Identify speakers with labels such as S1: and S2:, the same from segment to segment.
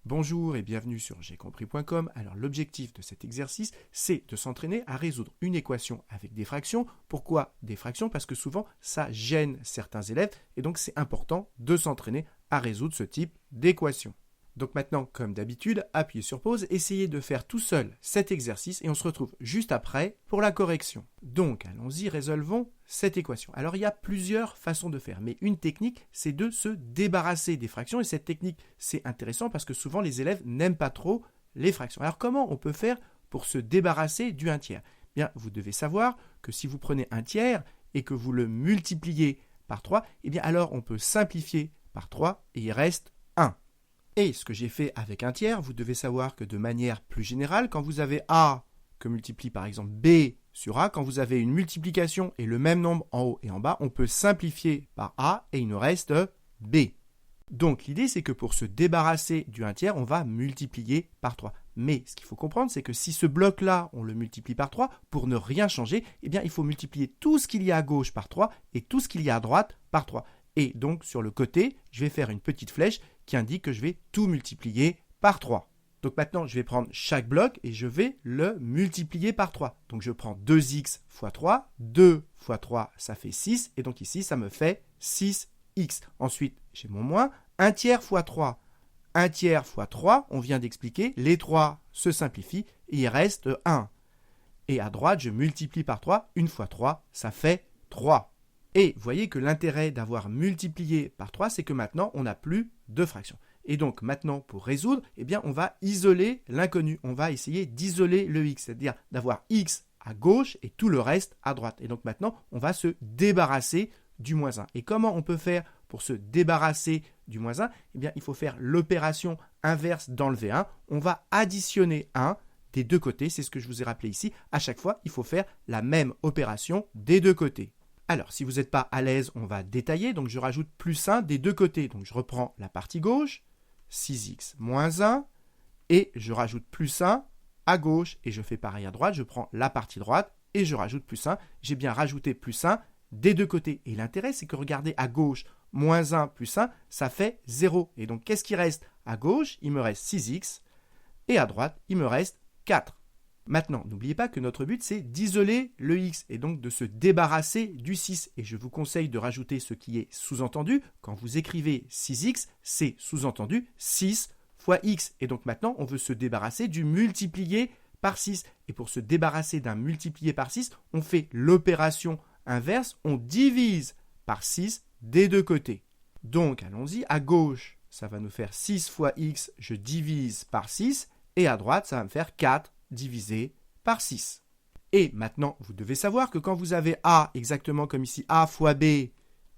S1: Bonjour et bienvenue sur jcompris.com. Alors l'objectif de cet exercice, c'est de s'entraîner à résoudre une équation avec des fractions. Pourquoi des fractions? Parce que souvent ça gêne certains élèves et donc c'est important de s'entraîner à résoudre ce type d'équation. Donc maintenant, comme d'habitude, appuyez sur pause, essayez de faire tout seul cet exercice et on se retrouve juste après pour la correction. Donc allons-y, résolvons cette équation. Alors il y a plusieurs façons de faire, mais une technique, c'est de se débarrasser des fractions et cette technique, c'est intéressant parce que souvent les élèves n'aiment pas trop les fractions. Alors comment on peut faire pour se débarrasser du 1/3? Bien, vous devez savoir que si vous prenez 1/3 et que vous le multipliez par 3, eh bien alors on peut simplifier par 3 et il reste 1. Et ce que j'ai fait avec 1/3, vous devez savoir que de manière plus générale, quand vous avez A que multiplie par exemple B sur A, quand vous avez une multiplication et le même nombre en haut et en bas, on peut simplifier par A et il nous reste B. Donc l'idée c'est que pour se débarrasser du 1/3, on va multiplier par 3. Mais ce qu'il faut comprendre, c'est que si ce bloc-là, on le multiplie par 3, pour ne rien changer, eh bien il faut multiplier tout ce qu'il y a à gauche par 3 et tout ce qu'il y a à droite par 3. Et donc sur le côté, je vais faire une petite flèche qui indique que je vais tout multiplier par 3. Donc maintenant, je vais prendre chaque bloc et je vais le multiplier par 3. Donc je prends 2x fois 3, 2 fois 3, ça fait 6, et donc ici, ça me fait 6x. Ensuite, j'ai mon moins, 1/3 fois 3. 1/3 fois 3, on vient d'expliquer, les 3 se simplifient et il reste 1. Et à droite, je multiplie par 3, 1 fois 3, ça fait 3. Et vous voyez que l'intérêt d'avoir multiplié par 3, c'est que maintenant, on n'a plus de fractions. Et donc maintenant, pour résoudre, eh bien, on va isoler l'inconnu. On va essayer d'isoler le x, c'est-à-dire d'avoir x à gauche et tout le reste à droite. Et donc maintenant, on va se débarrasser du moins 1. Et comment on peut faire pour se débarrasser du moins 1? Eh bien, il faut faire l'opération inverse d'enlever 1. On va additionner 1 des deux côtés. C'est ce que je vous ai rappelé ici. À chaque fois, il faut faire la même opération des deux côtés. Alors, si vous n'êtes pas à l'aise, on va détailler. Donc, je rajoute plus 1 des deux côtés. Donc, je reprends la partie gauche, 6x moins 1, et je rajoute plus 1 à gauche. Et je fais pareil à droite. Je prends la partie droite et je rajoute plus 1. J'ai bien rajouté plus 1 des deux côtés. Et l'intérêt, c'est que regardez à gauche, moins 1 plus 1, ça fait 0. Et donc, qu'est-ce qui reste à gauche? Il me reste 6x. Et à droite, il me reste 4. Maintenant, n'oubliez pas que notre but, c'est d'isoler le x et donc de se débarrasser du 6. Et je vous conseille de rajouter ce qui est sous-entendu. Quand vous écrivez 6x, c'est sous-entendu 6 fois x. Et donc maintenant, on veut se débarrasser du multiplié par 6. Et pour se débarrasser d'un multiplié par 6, on fait l'opération inverse. On divise par 6 des deux côtés. Donc, allons-y. À gauche, ça va nous faire 6 fois x. Je divise par 6. Et à droite, ça va me faire 4 divisé par 6. Et maintenant, vous devez savoir que quand vous avez A, exactement comme ici, A fois B,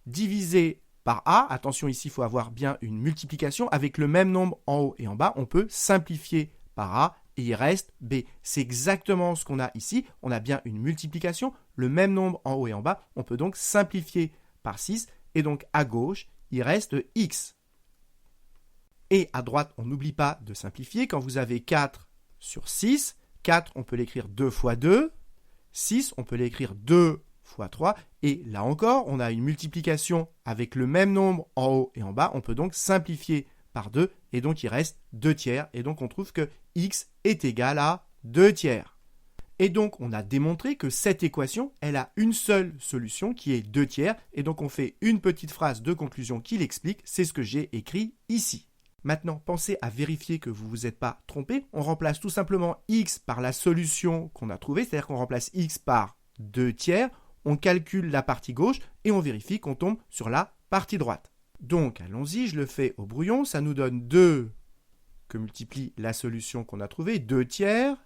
S1: divisé par A, attention ici, il faut avoir bien une multiplication, avec le même nombre en haut et en bas, on peut simplifier par A et il reste B. C'est exactement ce qu'on a ici, on a bien une multiplication, le même nombre en haut et en bas, on peut donc simplifier par 6 et donc à gauche, il reste X. Et à droite, on n'oublie pas de simplifier, quand vous avez 4 sur 6, 4, on peut l'écrire 2 fois 2. 6, on peut l'écrire 2 fois 3. Et là encore, on a une multiplication avec le même nombre en haut et en bas. On peut donc simplifier par 2. Et donc, il reste 2/3. Et donc, on trouve que x est égal à 2/3. Et donc, on a démontré que cette équation, elle a une seule solution qui est 2/3. Et donc, on fait une petite phrase de conclusion qui l'explique. C'est ce que j'ai écrit ici. Maintenant, pensez à vérifier que vous ne vous êtes pas trompé. On remplace tout simplement x par la solution qu'on a trouvée, c'est-à-dire qu'on remplace x par 2/3, on calcule la partie gauche et on vérifie qu'on tombe sur la partie droite. Donc, allons-y, je le fais au brouillon, ça nous donne 2 que multiplie la solution qu'on a trouvée, 2/3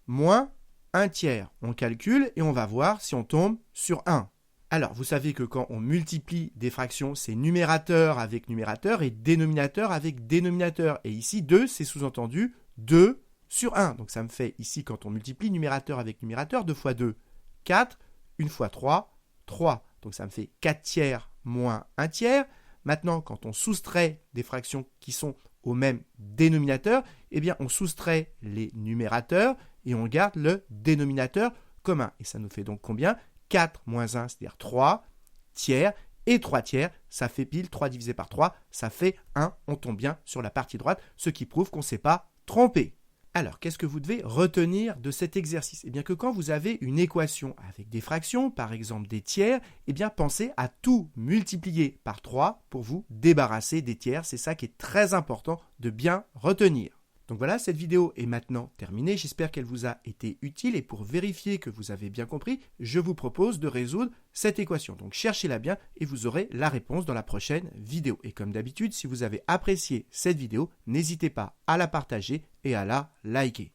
S1: moins 1/3. On calcule et on va voir si on tombe sur 1. Alors, vous savez que quand on multiplie des fractions, c'est numérateur avec numérateur et dénominateur avec dénominateur. Et ici, 2, c'est sous-entendu 2 sur 1. Donc, ça me fait ici, quand on multiplie numérateur avec numérateur, 2 fois 2, 4, 1 fois 3, 3. Donc, ça me fait 4/3 moins 1/3. Maintenant, quand on soustrait des fractions qui sont au même dénominateur, eh bien, on soustrait les numérateurs et on garde le dénominateur commun. Et ça nous fait donc combien? 4 moins 1, c'est-à-dire 3 tiers. et 3 tiers, ça fait pile 3 divisé par 3, ça fait 1, on tombe bien sur la partie droite, ce qui prouve qu'on ne s'est pas trompé. Alors, qu'est-ce que vous devez retenir de cet exercice? Eh bien que quand vous avez une équation avec des fractions, par exemple des tiers, eh bien pensez à tout multiplier par 3 pour vous débarrasser des tiers. C'est ça qui est très important de bien retenir. Donc voilà, cette vidéo est maintenant terminée. J'espère qu'elle vous a été utile et pour vérifier que vous avez bien compris, je vous propose de résoudre cette équation. Donc cherchez-la bien et vous aurez la réponse dans la prochaine vidéo. Et comme d'habitude, si vous avez apprécié cette vidéo, n'hésitez pas à la partager et à la liker.